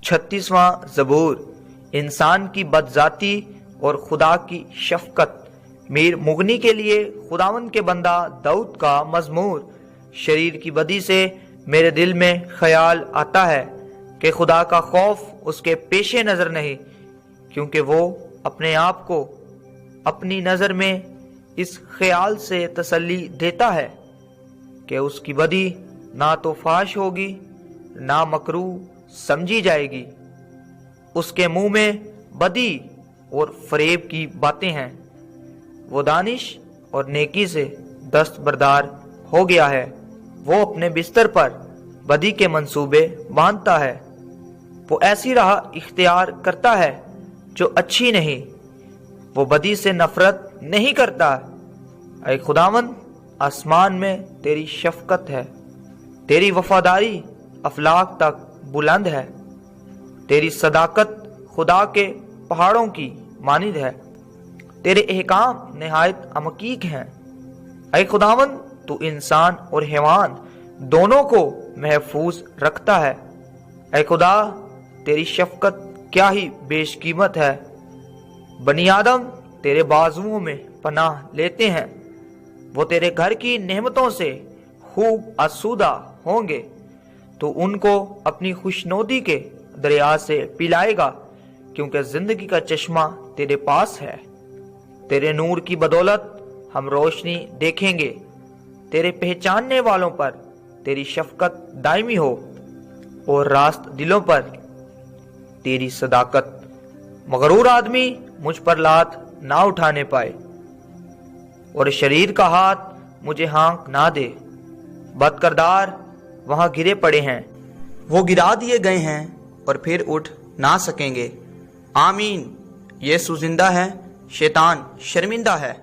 چھتیسواں زبور، انسان کی بدذاتی اور خدا کی شفقت۔ میر مغنی کے لیے خداوند کے بندہ داؤد کا مزمور۔ شریر کی بدی سے میرے دل میں خیال آتا ہے کہ خدا کا خوف اس کے پیش نظر نہیں، کیونکہ وہ اپنے آپ کو اپنی نظر میں اس خیال سے تسلی دیتا ہے کہ اس کی بدی نہ تو فاش ہوگی نہ مکروہ سمجھی جائے گی۔ اس کے منہ میں بدی اور فریب کی باتیں ہیں۔ وہ دانش اور نیکی سے دستبردار ہو گیا ہے۔ وہ اپنے بستر پر بدی کے منصوبے باندھتا ہے۔ وہ ایسی راہ اختیار کرتا ہے جو اچھی نہیں۔ وہ بدی سے نفرت نہیں کرتا۔ اے خداوند، آسمان میں تیری شفقت ہے، تیری وفاداری افلاک تک بلند ہے، تیری صداقت خدا کے پہاڑوں کی مانند ہے، تیرے احکام نہایت عمیق ہیں۔ اے خداوند، تو انسان اور حیوان دونوں کو محفوظ رکھتا ہے۔ اے خدا، تیری شفقت کیا ہی بیش قیمت ہے۔ بنی آدم تیرے بازوؤں میں پناہ لیتے ہیں۔ وہ تیرے گھر کی نعمتوں سے خوب آسودہ ہوں گے۔ تو ان کو اپنی خوشنودی کے دریا سے پلائے گا، کیونکہ زندگی کا چشمہ تیرے پاس ہے۔ تیرے نور کی بدولت ہم روشنی دیکھیں گے۔ تیرے پہچاننے والوں پر تیری شفقت دائمی ہو، اور راست دلوں پر تیری صداقت۔ مغرور آدمی مجھ پر لات نہ اٹھانے پائے، اور شریر کا ہاتھ مجھے ہانک نہ دے۔ بد کردار وہاں گرے پڑے ہیں، وہ گرا دیے گئے ہیں اور پھر اٹھ نہ سکیں گے۔ آمین۔ یسوع زندہ ہے، شیطان شرمندہ ہے۔